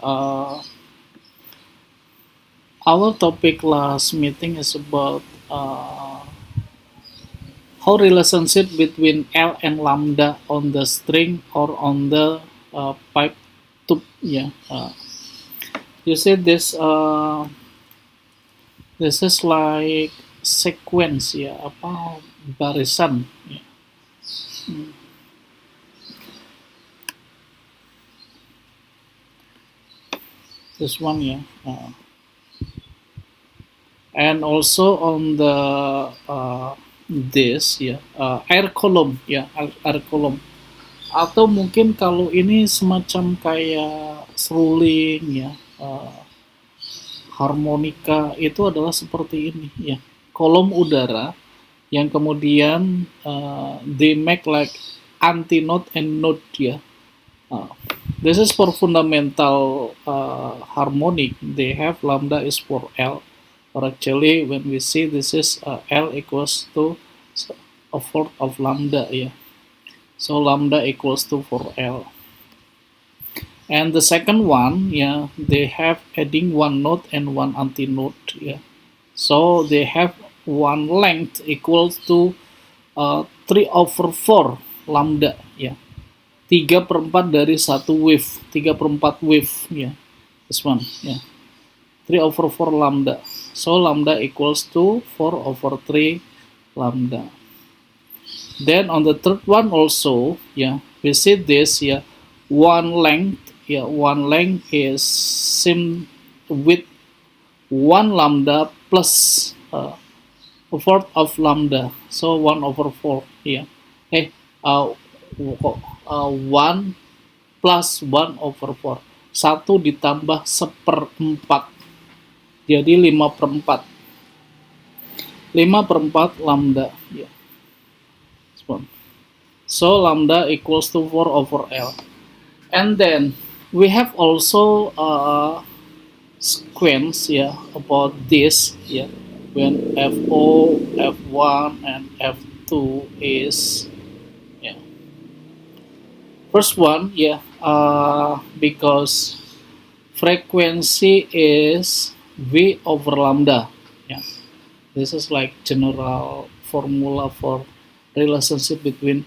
Uh, our topic last meeting is about how relationship between L and lambda on the string or on the pipe tube. Yeah, you see this. This is like sequence ya, apa barisan. Ya. This one ya. And also on the this ya, air column ya, air column. Atau mungkin kalau ini semacam kayak seruling ya, harmonika itu adalah seperti ini ya. Kolom udara yang kemudian they make like anti note and note ya. Uh, this is for fundamental harmonic. They have lambda is for L. Or actually, when we see this is L equals to a fourth of lambda, yeah. So lambda equals to 4L. And the second one, yeah, they have adding one note and one anti-note, yeah. So they have one length equals to 3 over 4 lambda, ya. 3/4 dari satu wave, 3/4 wave, ya. This one, ya. 3 over 4 lambda. So lambda equals to 4 over 3 lambda. Then on the third one also, yeah, we see this, yeah, one length, yeah, one length is same with 1 lambda plus a fourth of lambda, so 1 over 4, yeah. Uh, 1 plus 1 over 4. 1 ditambah 1/4. Jadi 5/4. 5/4 lambda, ya. So lambda equals to 4 over L. And then we have also sequence, yeah, about this, yeah, when FO, F1 and F2 is, yeah. First one, yeah, because frequency is V over lambda, yeah. This is like general formula for relationship between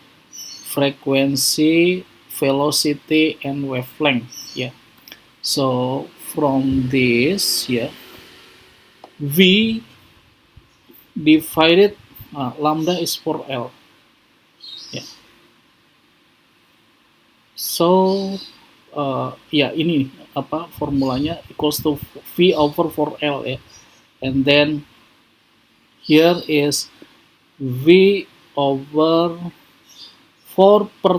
frequency, velocity, and wavelength, yeah. So from this, yeah, V divided lambda is 4L, yeah. So ya, ini apa formulanya equals to V over 4L, ya. And then here is V over 4 per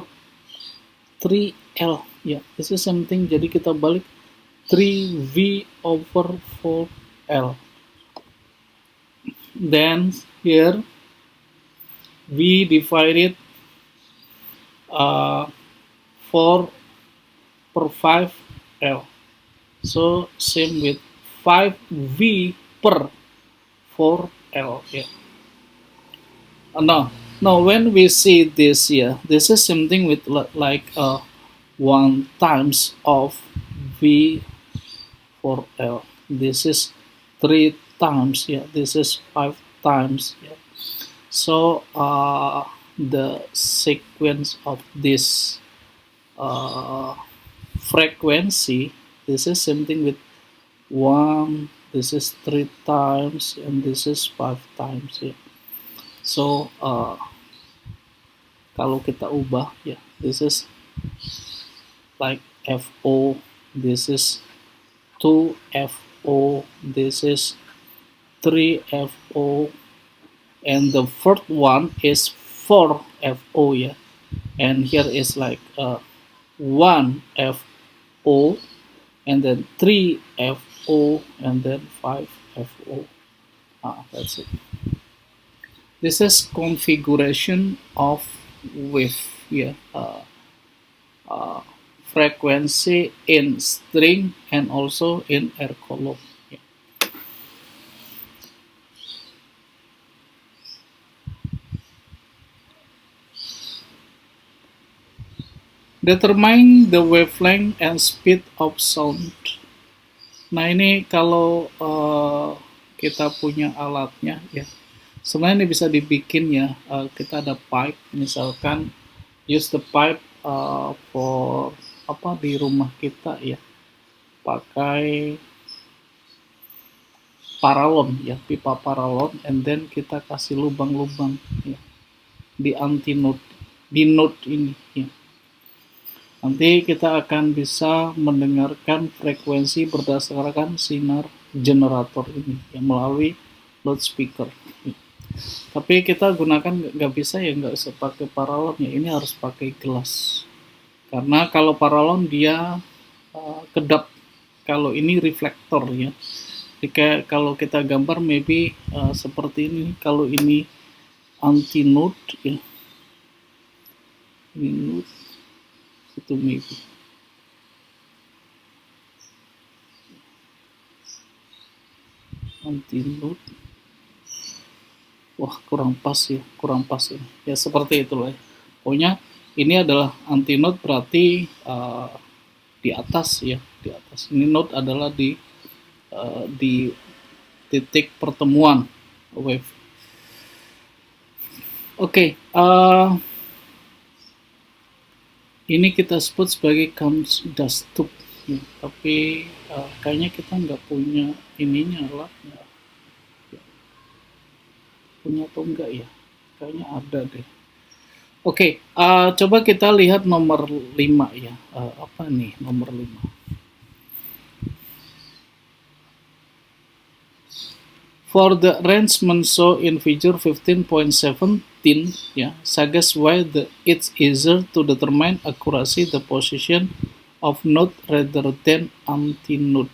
3L, ya. This is something, jadi kita balik 3V over 4L. Then here V divided 4 per 5L. So same with 5V per 4L. Yeah. Now when we see this here, this is something with like 1 times of V 4L. This is 3 times, yeah. This is 5 times, yeah. So the sequence of this frequency, this is something with 1, this is 3 times, and this is 5 times, yeah. So kalau kita ubah, ya, this is like FO, this is 2FO, this is 3FO, and the fourth one is 4FO, yeah. And here is like 1FO, and then 3FO, and then 5FO. That's it. This is configuration of wave, yeah, frequency in string and also in air column. Yeah. Determine the wavelength and speed of sound. Nah ini kalau kita punya alatnya ya, sebenarnya ini bisa dibikin ya. Kita ada pipe, misalkan use the pipe for apa di rumah kita ya, pakai paralon ya, pipa paralon, and then kita kasih lubang-lubang ya, di anti node, di node ini ya. Nanti kita akan bisa mendengarkan frekuensi berdasarkan sinar generator ini ya, melalui loudspeaker ya. Tapi kita gunakan nggak bisa ya, nggak usah pakai paralon ya, ini harus pakai gelas, karena kalau paralon dia kedap, kalau ini reflektor ya. Jika kalau kita gambar maybe seperti ini, kalau ini anti node ya, ini node itu maybe anti node. Wah, kurang pas ya, kurang pas ya. Ya seperti itulah ya. Pokoknya ini adalah anti node, berarti di atas ya, di atas. Ini node adalah di titik pertemuan wave. Oke, ini kita sebut sebagai dust tube ya, tapi kayaknya kita nggak punya ininya lah ya. Punya atau enggak ya, kayaknya ada deh. Oke, coba kita lihat nomor 5 ya. Apa nih nomor 5? For the arrangement shown in figure 15.17 ya, suggest why it's easier to determine accuracy the position of node rather than anti-node.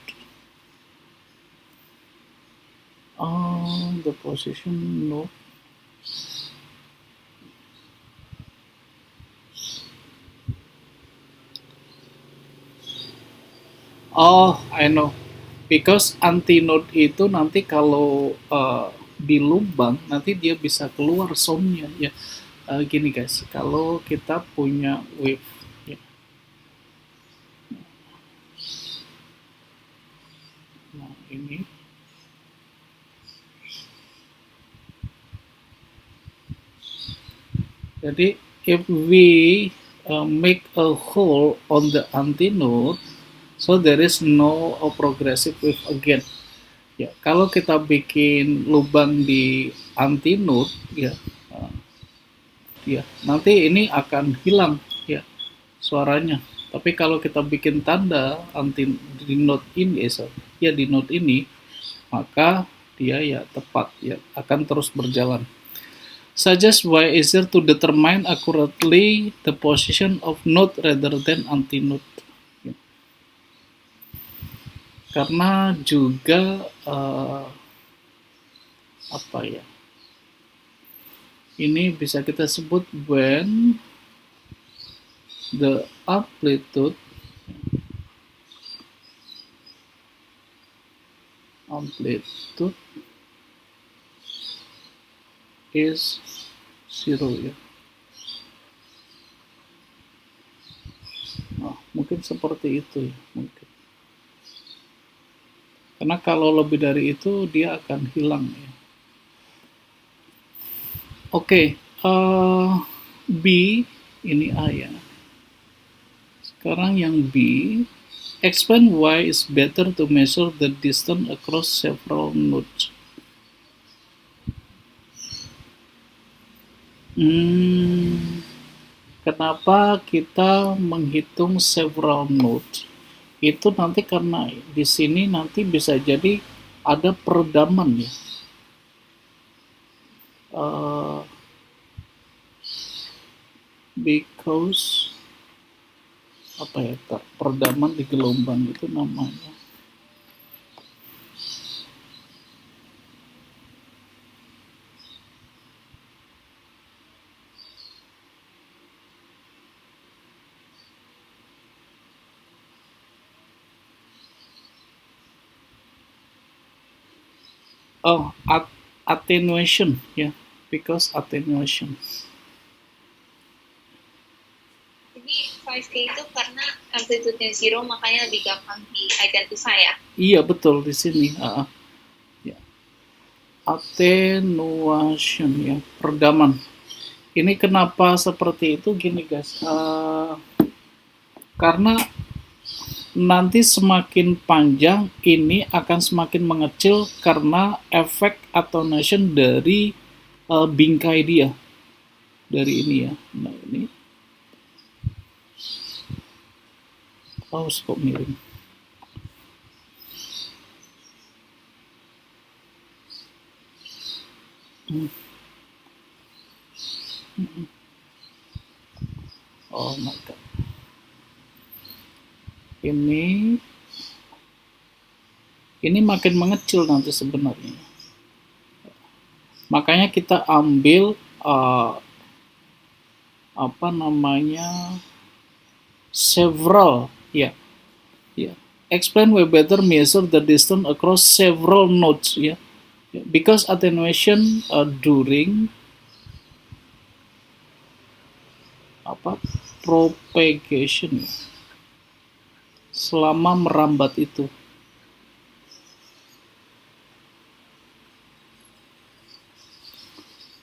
The position node. Oh, I know. Because anti-node itu nanti kalau di lubang, nanti dia bisa keluar soundnya ya. Gini guys, kalau kita punya wave ya. Nah ini, jadi if we make a hole on the anti-node, so there is no progressive wave again. Ya, kalau kita bikin lubang di anti-node ya, ya nanti ini akan hilang ya suaranya. Tapi kalau kita bikin tanda anti di note ini, ya di note ini, maka dia ya tepat ya, akan terus berjalan. Suggest why easier to determine accurately the position of note rather than anti-note. Ya. Karena juga apa ya? Ini bisa kita sebut when the amplitude is zero ya. Nah, mungkin seperti itu ya, mungkin. Karena kalau lebih dari itu dia akan hilang ya. Oke, B ini A ya. Sekarang yang B, explain why it's better to measure the distance across several nodes. Kenapa kita menghitung several nodes? Itu nanti karena di sini nanti bisa jadi ada peredaman ya. Because apa ya, peredaman di gelombang itu namanya. Oh, attenuation ya, because attenuation. Ini saya MSK itu karena amplitude-nya zero, makanya lebih gampang di-identify ya? Iya, betul di sini. Ya. Attenuation ya, peredaman. Ini kenapa seperti itu gini guys? Karena nanti semakin panjang ini akan semakin mengecil karena efek attenuation dari bingkai dia, dari ini ya. Nah ini, kok miring. Oh my god. Ini makin mengecil nanti sebenarnya. Makanya kita ambil several ya. Explain we better measure the distance across several nodes ya. Because attenuation during propagation ya. Selama merambat itu.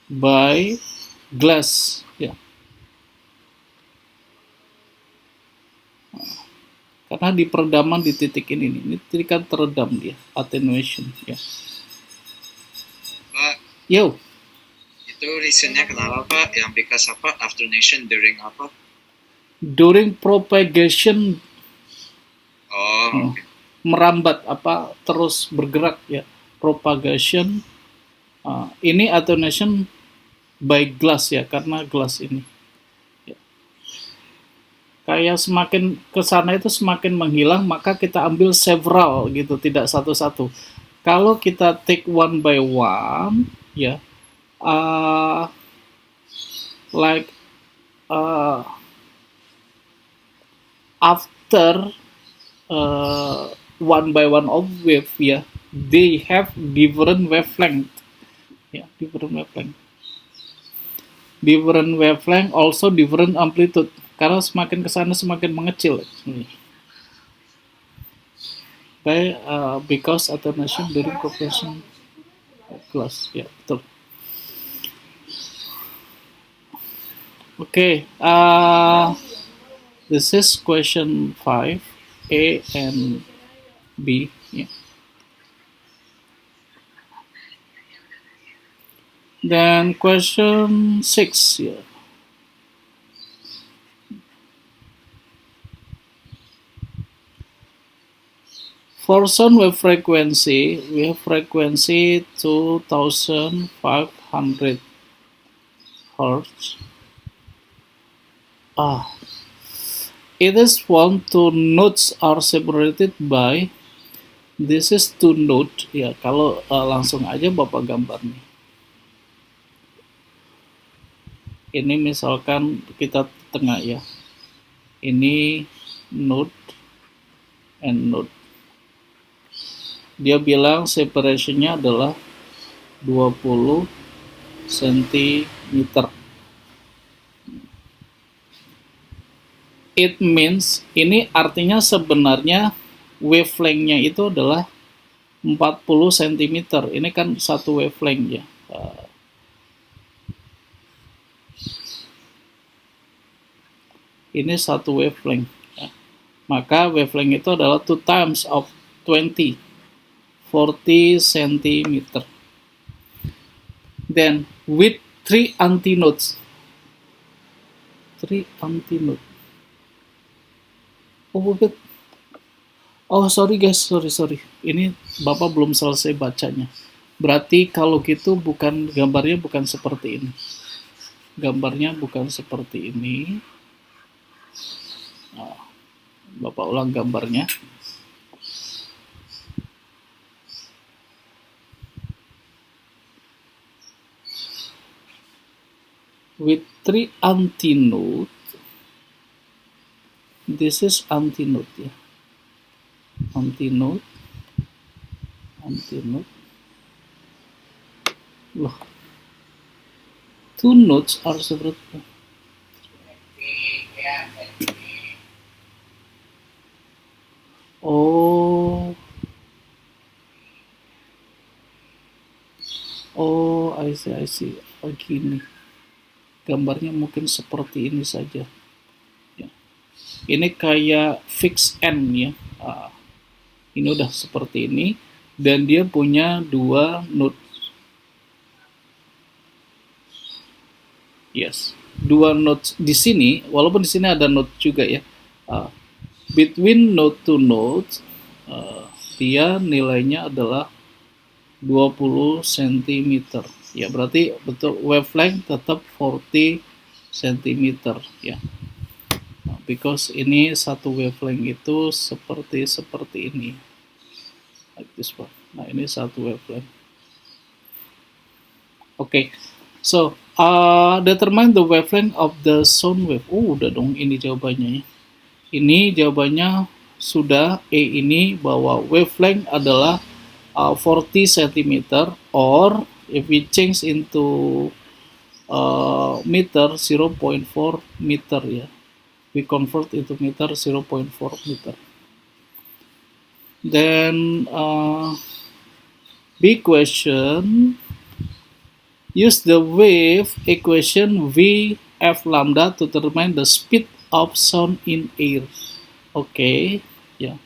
By glass ya. Karena di peredaman di titik ini titik kan teredam dia, attenuation ya. Pak, yo, itu reasonnya kenapa Pak? Yang because apa? Attenuation during apa? During propagation. Okay. Merambat terus bergerak ya, propagation. Ini attenuation by glass ya, karena glass ini ya. Kayak semakin kesana itu semakin menghilang, maka kita ambil several gitu, tidak satu-satu. Kalau kita take one by one ya, like after one by one of wave ya, they have different wavelength ya, different wavelength also different amplitude, karena semakin kesana semakin mengecil. Because attenuation during propagation glass ya, betul. Okay, this is question 5, A and B. Yeah. Then question 6. Yeah. For sound wave frequency, we have frequency 2500 Hertz. It is found two nodes are separated by, this is two node ya. Kalau langsung aja Bapak gambar nih. Ini misalkan kita tengah ya. Ini node and node. Dia bilang separationnya adalah 20 cm. It means, ini artinya sebenarnya wavelength-nya itu adalah 40 cm. Ini kan satu wavelength ya. Ini satu wavelength ya. Maka wavelength itu adalah 2 times of 20, 40 cm. Then with 3 antinodes. 3 antinodes. Sorry guys, sorry. Ini Bapak belum selesai bacanya. Berarti kalau gitu gambarnya bukan seperti ini. Gambarnya bukan seperti ini. Bapak ulang gambarnya. With 3 antinode, this is antinode ya. Antinode. Loh. 2 nodes are separated. Oh, oh, I see. Oh, gini. Gambarnya mungkin seperti ini saja. Ya. Ini kayak fix N ya. Ini udah seperti ini. Dan dia punya dua node. Yes. Dua node di sini, walaupun di sini ada node juga ya. Between node to node, dia nilainya adalah 20 cm. Ya, berarti betul wavelength tetap 40 cm ya. Because ini satu wavelength itu seperti ini. Like this one. Nah, ini satu wavelength. Okay. So, determine the wavelength of the sound wave. Udah dong ini jawabannya ya. Ini jawabannya sudah ini bahwa wavelength adalah 40 cm, or if we change into meter, 0.4 meter ya. We convert into meter, 0.4 meter. Then big question, use the wave equation V F lambda to determine the speed of sound in air. Oke, ya.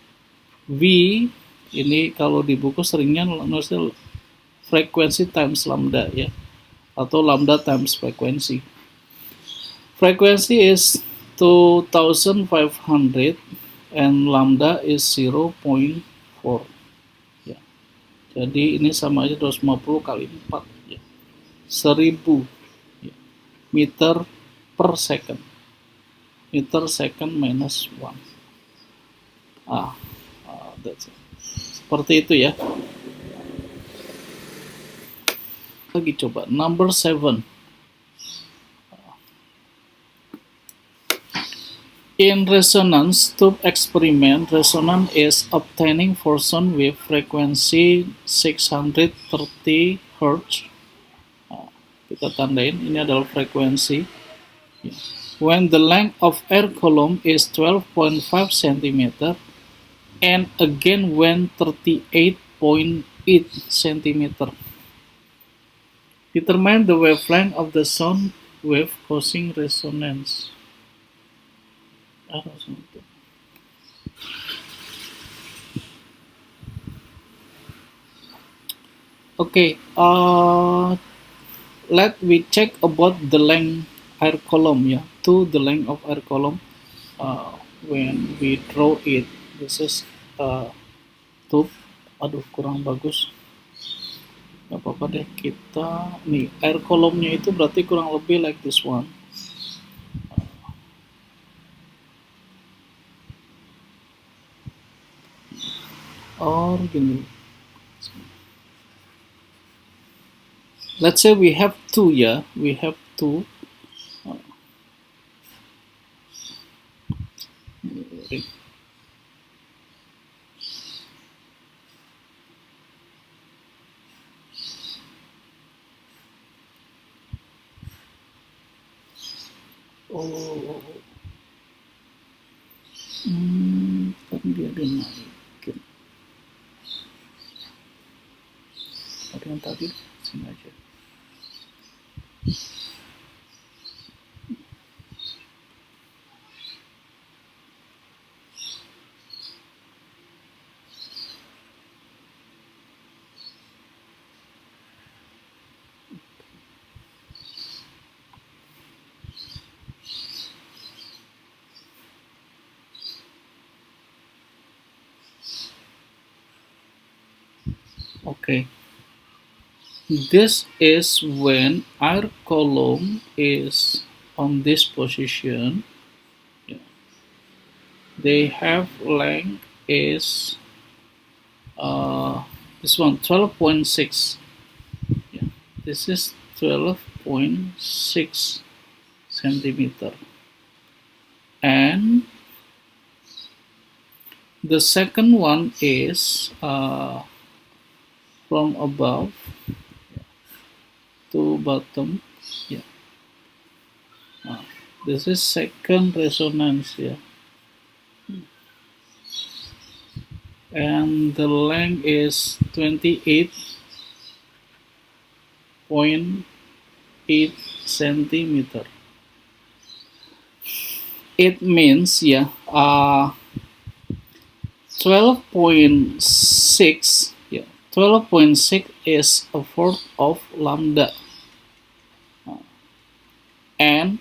V ini kalau di buku seringnya nulisnya frekuensi times lambda ya, atau lambda times frekuensi. Frekuensi is 2500 and lambda is 0.4 ya. Jadi ini sama aja 250 kali 4 ya. 1000 ya. Meter per second. Meter second minus 1. That's it. Seperti itu ya. Lagi coba number 7. In resonance tube experiment, resonance is obtaining for sound wave frequency 630 Hz. Kita tandain, ini adalah frekuensi. When the length of air column is 12.5 cm, and again when 38.8 cm. Determine the wavelength of the sound wave causing resonance. Okay, let we check about the length air column ya, to the length of air column when we draw it. This is tube. Aduh, kurang bagus. Gak apa-apa deh, kita nih air column-nya itu berarti kurang lebih like this one. Or gini. Let's say we have two ya, we have two. Kan dia dinaikin. Ada yang tadi sini aja. Okay, this is when air column is on this position. They have length is this one 12.6. Yeah, this is 12.6 centimeter, and the second one is from above to bottom. Yeah, this is second resonance. Yeah, and the length is 28.8 centimeter. It means 12.6 12.6 is a fourth of lambda, and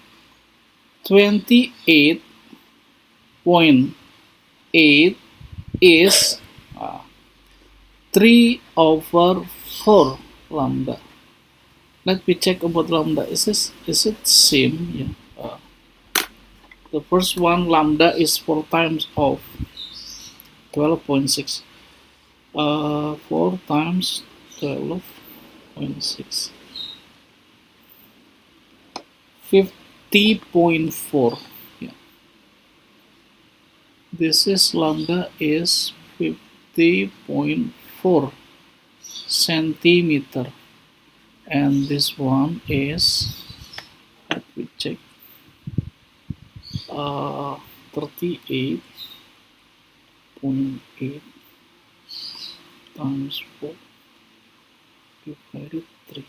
28.8 is 3 over 4 lambda. Let me check about lambda. Is it same? The first one, lambda, is 4 times of 12.6. 4 times 12.6. 50.4. This is lambda is 50.4 centimeter, and this one is, let me check, 38.8 times 4 divided 3.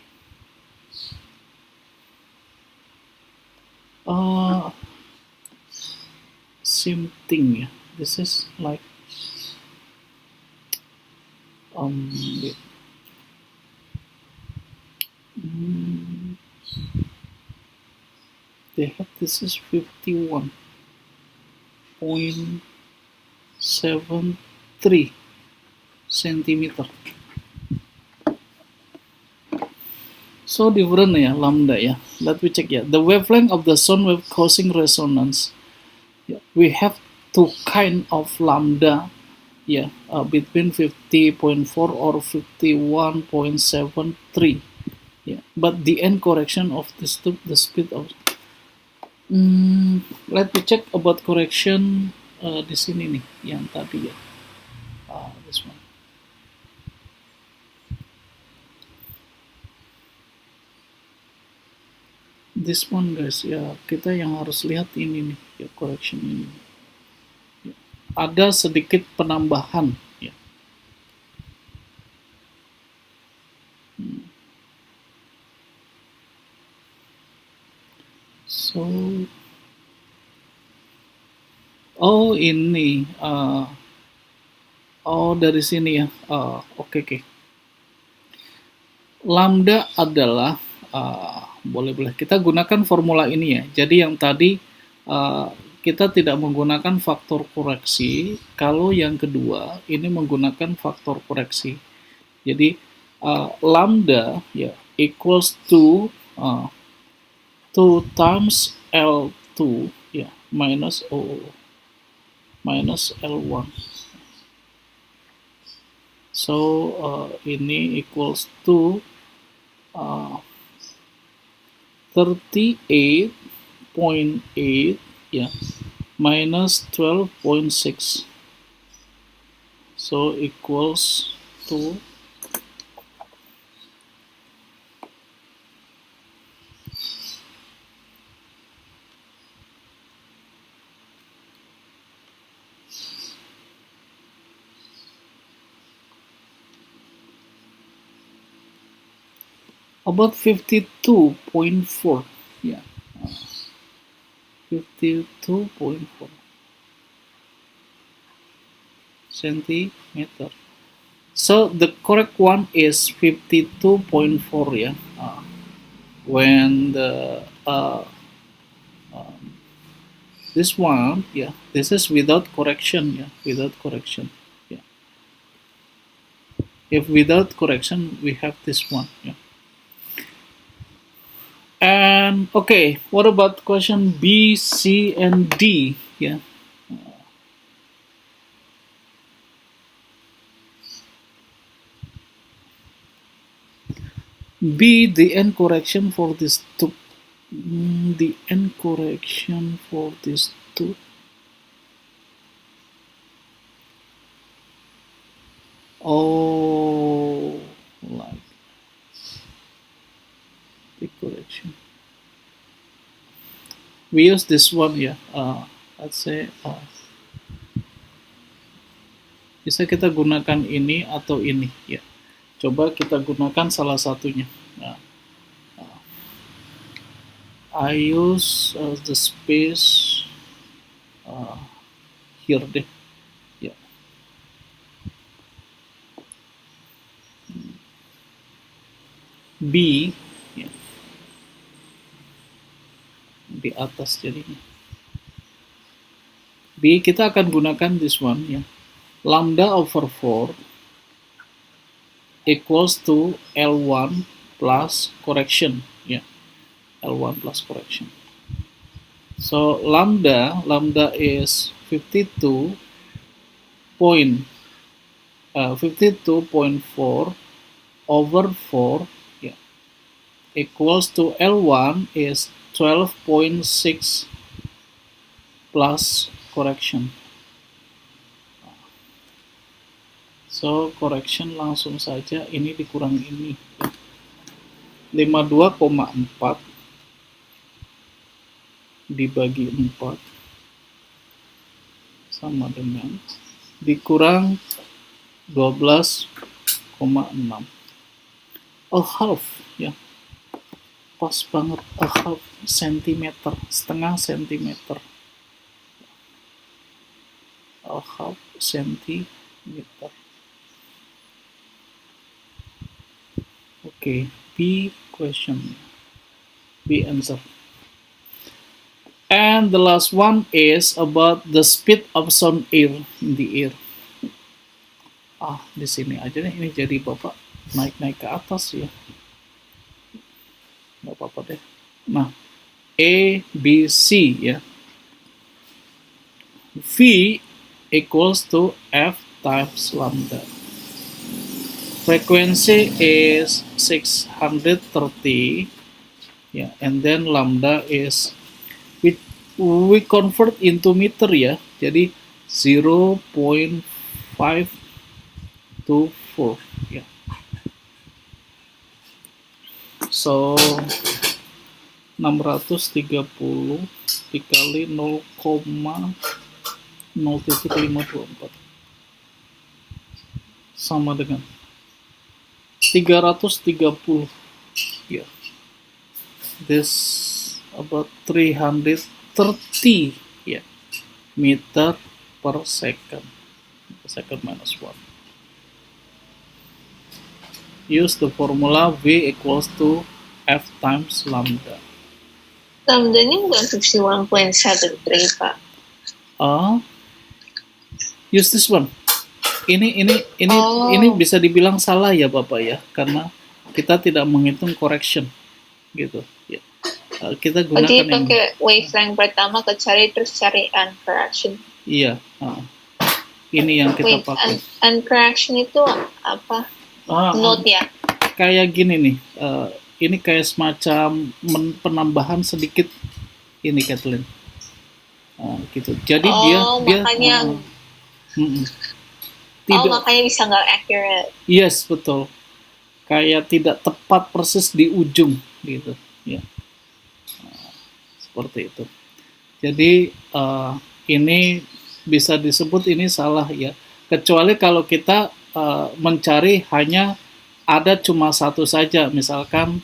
Same thing. This is like wait. They have, this is 51.73 centimeter. So different lambda Let me check the wavelength of the sound wave causing resonance. We have two kind of lambda between 50.4 or 51.73. But the end correction of this to the speed of let me check about correction di sini nih yang tadi this one. This one guys kita yang harus lihat ini nih correction ini. Ada sedikit penambahan So ini dari sini oke. Lambda adalah boleh kita gunakan formula ini Jadi yang tadi kita tidak menggunakan faktor koreksi. Kalau yang kedua ini menggunakan faktor koreksi. Jadi lambda equals to 2 times L2 minus L1. So ini equals to 38.8 minus 12.6. So equals to about 52.4 52.4 centimeter. So the correct one is 52.4 when the this one this is without correction without correction. If without correction we have this one And okay, what about question B, C, and D? B, the end correction for this two. The end correction for this two. Like the correction. We use this one let's say Bisa kita gunakan ini atau ini ya. Coba kita gunakan salah satunya. Nah, I use the space here deh. Ya. B ya. Di atas jadinya. B kita akan gunakan this one ya. Lambda over 4 equals to L1 plus correction ya. L1 plus correction. So lambda is 52.4 over 4 ya, equals to L1 is 12.6 plus correction. So correction langsung saja ini dikurang ini. 52,4 dibagi 4 sama dengan dikurang 12,6. A half ya. Pas banget, a half sentimeter, setengah sentimeter. A half sentimeter. Okay, B question. B answer. And the last one is about the speed of sound air in the air. Di sini aja nih, ini jadi Bapak naik-naik ke atas ya. Nggak apa-apa deh. Nah, A, B, C ya. V equals to F times lambda. Frequency is 630 ya, and then lambda is we convert into meter ya, jadi 0.524 ya. So 630 dikali 0,0.524 sama dengan 330 ya. This about 330 ya, meter per second. Second minus 1. Use the formula V equals to F times lambda. Lambdanya bukan 51.73, Pak. Use this one. Ini bisa dibilang salah ya Bapak ya, karena kita tidak menghitung correction gitu ya. Kita gunakan Jadi pakai wavelength pertama cari terus cari uncorrection. Iya, ini yang kita pakai. Uncorrection itu apa? Note ya. Kayak gini nih, ini kayak semacam penambahan sedikit ini Kathleen. Gitu. Jadi makanya makanya bisa nggak accurate. Yes, betul. Kayak tidak tepat persis di ujung gitu ya. Seperti itu. Jadi ini bisa disebut ini salah ya. Kecuali kalau kita mencari hanya ada cuma satu saja, misalkan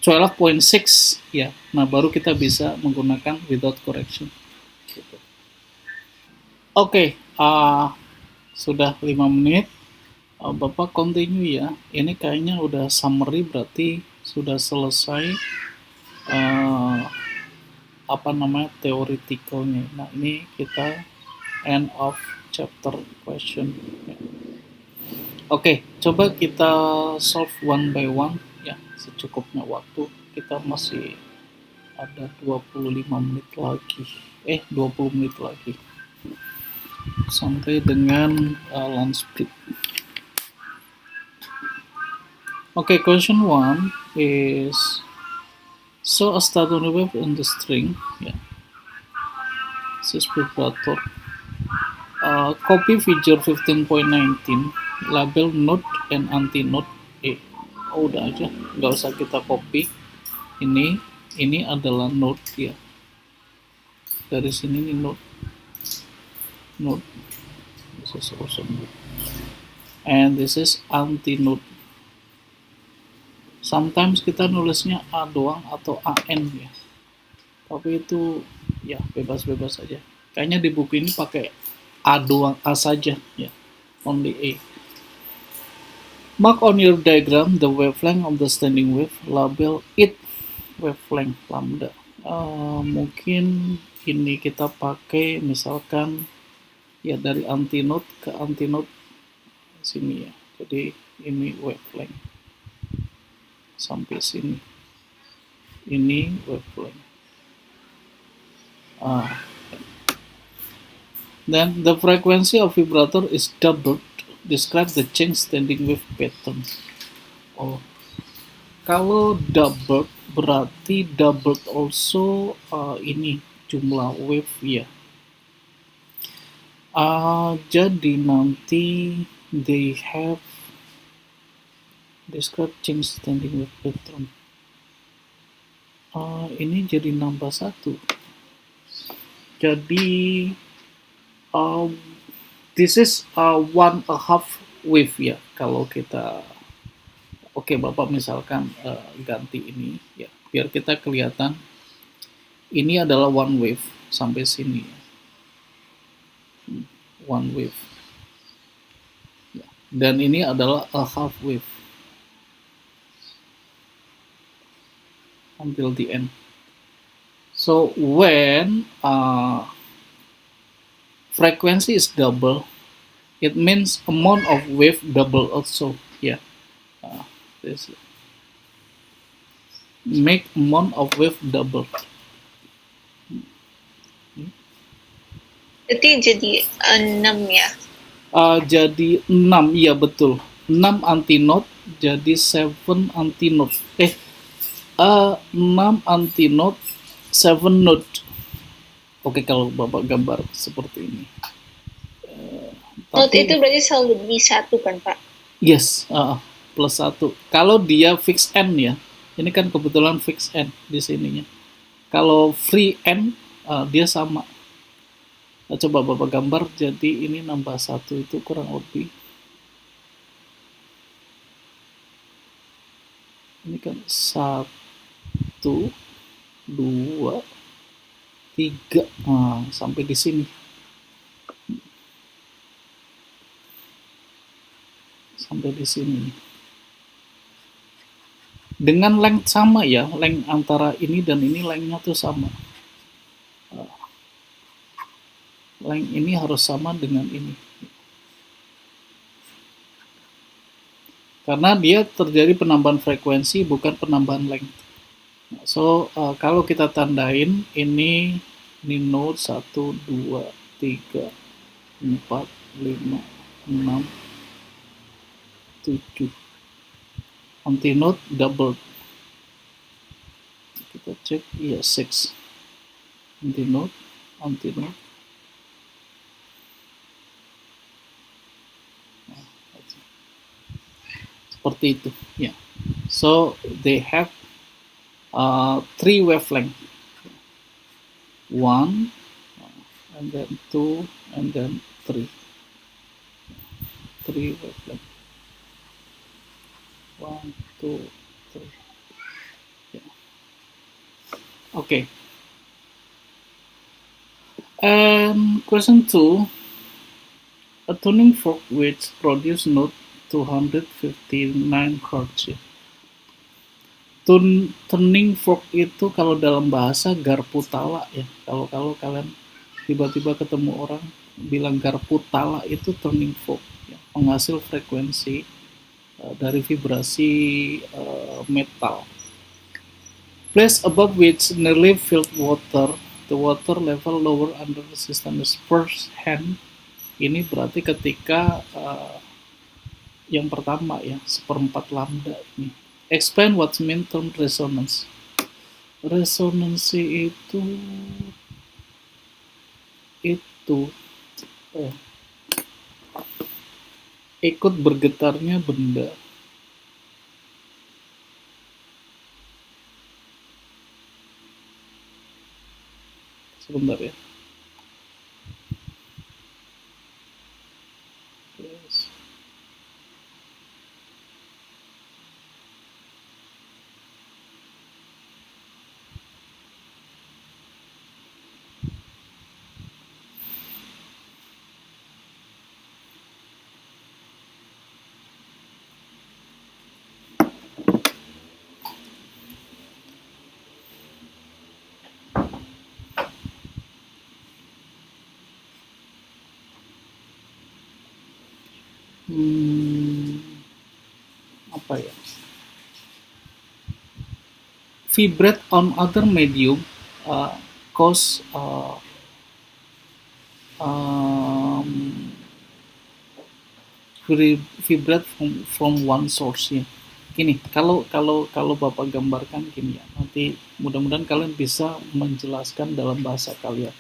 12.6 ya. Nah, baru kita bisa menggunakan without correction. Gitu. Oke, sudah 5 menit. Bapak continue ya. Ini kayaknya udah summary, berarti sudah selesai theoretical-nya. Nah, ini kita end of chapter question. Oke, coba kita solve one by one ya, secukupnya waktu. Kita masih ada 25 menit lagi. 20 menit lagi. Sampai dengan lunch break. Okay, question 1 is show a stationary wave on the string. Yeah. This is vibrator. Copy figure 15.19. Label node and antinode A. Udah aja, nggak usah kita copy. Ini adalah node ya. Dari sini nih node. This is also node. And this is antinode. Sometimes kita nulisnya A doang atau AN ya. Tapi itu ya bebas-bebas saja. Kayaknya di buku ini pakai A doang, A saja ya. Only A. Mark on your diagram the wavelength of the standing wave. Label it wavelength lambda. Mungkin ini kita pakai misalkan ya dari antinode ke antinode sini ya. Jadi ini wavelength sampai sini. Ini wavelength. Then the frequency of vibrator is doubled. Describe the change standing wave pattern. Oh, kalau doubled berarti doubled also ini jumlah wave ya. Jadi nanti they have describe change standing wave pattern. Ini jadi nambah satu. Jadi this is 1/2 wave ya. Kalau kita oke, Bapak misalkan ganti ini ya, biar kita kelihatan ini adalah one wave sampai sini ya. One wave ya. Dan ini adalah a half wave until the end. So when frequency is double, it means amount of wave double also ya. This make amount of wave double. Berarti jadi 6 ya? Jadi 6, iya betul. 6 antinode jadi 7 antinode. 6 antinode, 7 node. Oke, kalau Bapak gambar seperti ini. Node itu berarti selalu di 1 kan, Pak? Yes, plus 1. Kalau dia fix N ya, ini kan kebetulan fix N di sininya. Kalau free N, dia sama. Nah, coba Bapak gambar, jadi ini nambah 1 itu kurang lebih. Ini kan 1, 2, 3, sampai di sini. Sampai di sini. Dengan length sama ya, length antara ini dan ini lengthnya tuh sama. Length ini harus sama dengan ini. Karena dia terjadi penambahan frekuensi bukan penambahan length. So, kalau kita tandain ini node 1, 2, 3, 4, 5, 6, 7. Antinode double. Kita cek, iya 6. Antinode. Seperti itu, ya. So they have 3 wavelength. 1, and then 2, and then 3. 3 wavelength. 1, 2, 3. Yeah. Okay. And question 2. A tuning fork which produce note 259 Hz. Tuning fork itu kalau dalam bahasa garpu tala ya. Kalau kalian tiba-tiba ketemu orang bilang garpu tala, itu tuning fork ya, penghasil frekuensi dari vibrasi metal. Place above which nearly filled water, the water level lower under the system is first hand. Ini berarti ketika yang pertama ya, 1/4 lambda ini. Explain what mean term resonance. Resonansi itu ikut bergetarnya benda. Sebentar ya. Hmm, apa ya? Vibrate on other medium cause um, vibrate from one source ya. Gini, kalau Bapak gambarkan gini ya, nanti mudah-mudahan kalian bisa menjelaskan dalam bahasa kalian.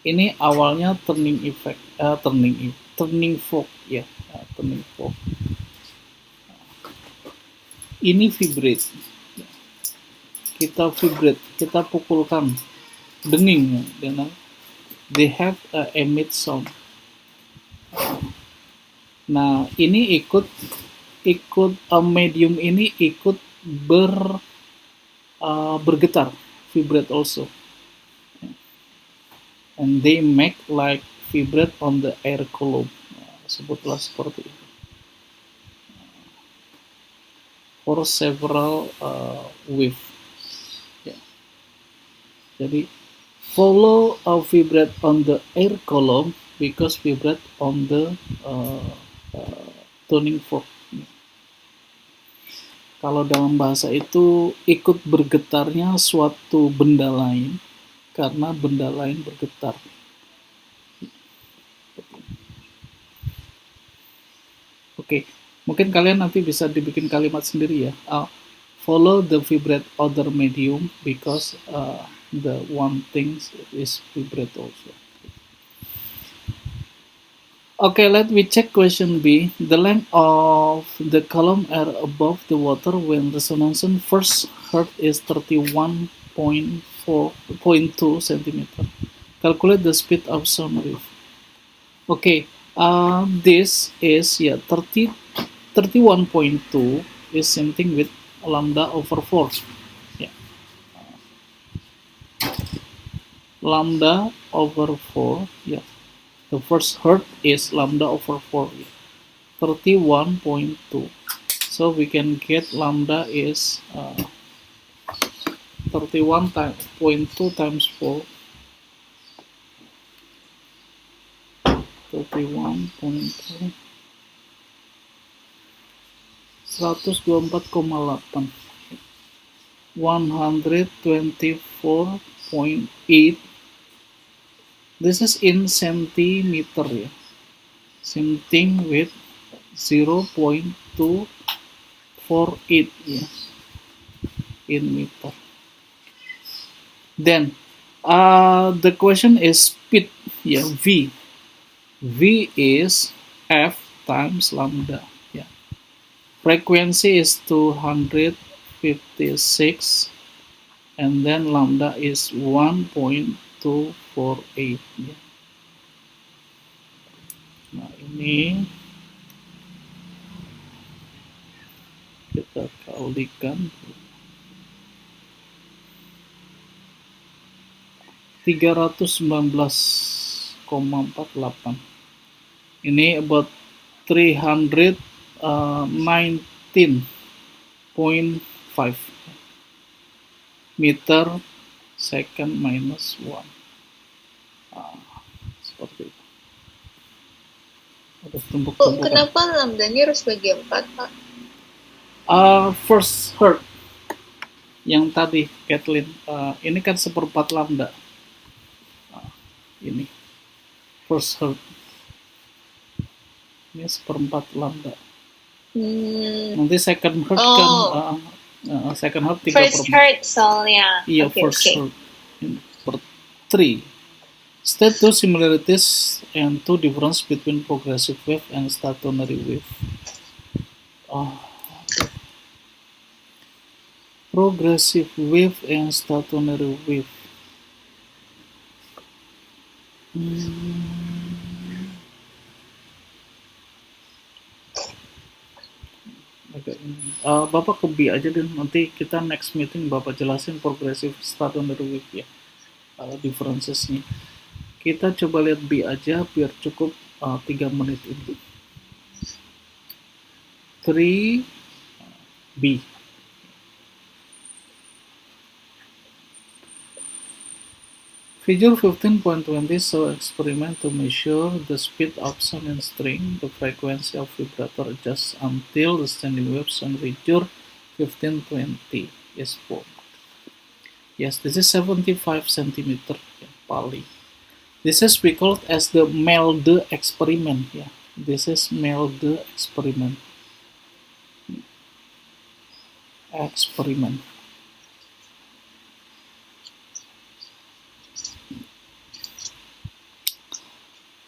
Ini awalnya turning fork ya, turning fork. Ini vibrate, kita pukulkan, denging, ya, they have emit sound. Nah, ini ikut medium ini ikut bergetar, vibrate also, and they make like vibrate on the air column. Sebutlah seperti itu. For several wave. Ya. Jadi follow a vibrate on the air column because vibrate on the tuning fork. Kalau dalam bahasa itu ikut bergetarnya suatu benda lain karena benda lain bergetar. Oke, mungkin kalian nanti bisa dibikin kalimat sendiri ya. Follow the vibrate other medium because the one thing is vibrate also. Okay, let me check question B. The length of the column air above the water when resonance first heard is 31.2 centimeter. Calculate the speed of sound wave. Okay, this is 31.2 is something with lambda over 4. Yeah. Lambda over 4. Yeah. The first hertz is lambda over 4, 31.2. So we can get lambda is 31.2 times 4. 31.2 124,8 124.8. This is in centimeter ya. Something with 0.248 ya, in meter. Then the question is speed ya, V. V is F times lambda ya. Frequency is 256 and then lambda is 1.248 ya. Nah, ini kita kalikan 319,48. Ini about 319.5 meter second minus 1. Seperti itu. Kenapa lambdanya harus bagi 4, Pak? First hertz yang tadi, Kathleen, ini kan 1/4 lambda. Ini first hertz. Ini 1/4 lambda. Nanti second hertz kan second hertz 3/4. First hertz soalnya. Iya, okay, first hertz. Per 3. State two similarities and two difference between progressive wave and stationary wave. Progressive wave and stationary wave. Bapak ke B aja deh, nanti kita next meeting Bapak jelasin progressive stationary wave ya, differencesnya. Kita coba lihat B aja biar cukup 3 menit ini. 3B. Figure 15.20 show experiment to measure the speed of sound in string. The frequency of vibrator adjusts until the standing wave sound figure 1520 is formed. Yes, this is 75 centimeter, Pali. This is we call as the Melde experiment. Yeah, this is Melde experiment.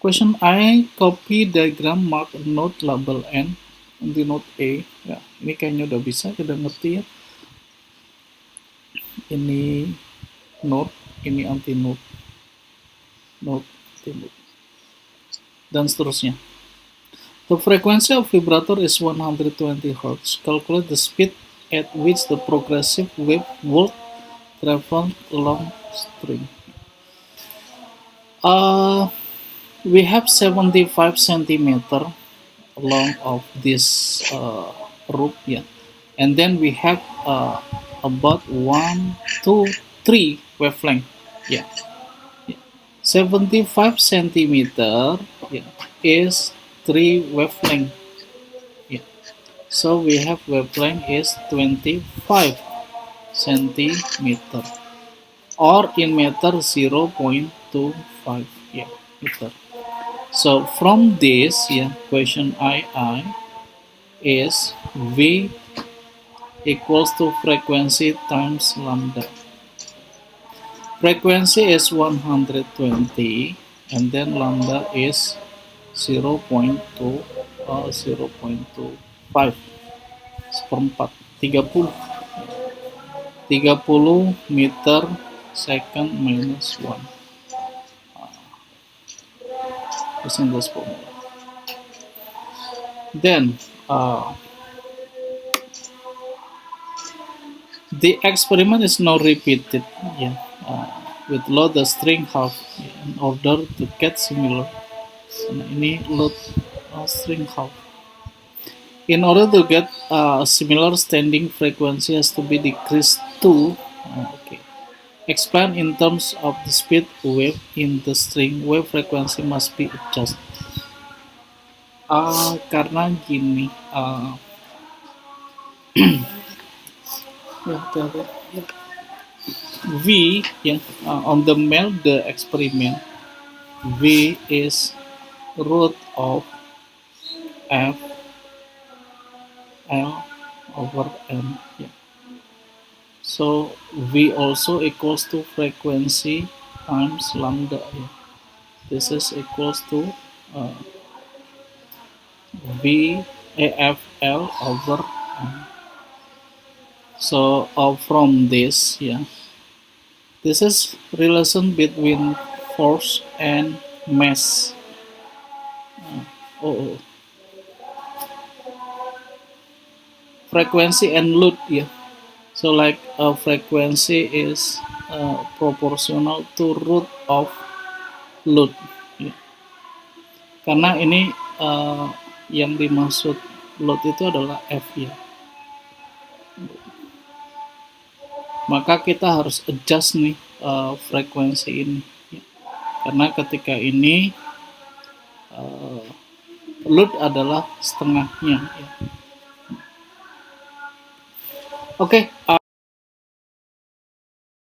Question I, copy diagram mark node label N di node E. Ya, ini kayaknya udah bisa, kita ngerti ya. Ini node, ini anti node, anti node, dan seterusnya. The frequency of vibrator is 120 Hz. Calculate the speed at which the progressive wave would travel along string. We have 75 centimeter long of this rope, yeah, and then we have about 1, 2, 3 wavelength, yeah. 75 centimeter, yeah, is 3 wavelength, yeah. So we have wavelength is 25 centimeter, or in meter 0.25, yeah, meter. So from this, yeah, question II is V equals to frequency times lambda. Frequency is 120 and then lambda is 0.25 seperempat 30 meter second minus 1 using this formula. Then the experiment is now repeated, yeah, with load the string half, yeah, in order to get similar. Nah, ini load string half. In order to get similar standing frequency has to be decreased to okay. Expand in terms of the speed wave in the string, wave frequency must be adjusted. Karena gini, V, yeah, on the Melde experiment, V is root of F L over N. Yeah. So V also equals to frequency times lambda. Yeah. This is equals to V AFL over N. So from this, yeah, this is relation between force and mass. Frequency and load, yeah. So like frequency is proportional to root of load, ya. Karena ini yang dimaksud load itu adalah F, ya. Maka kita harus adjust nih frekuensi ini, ya. Karena ketika ini load adalah setengahnya, ya. Oke.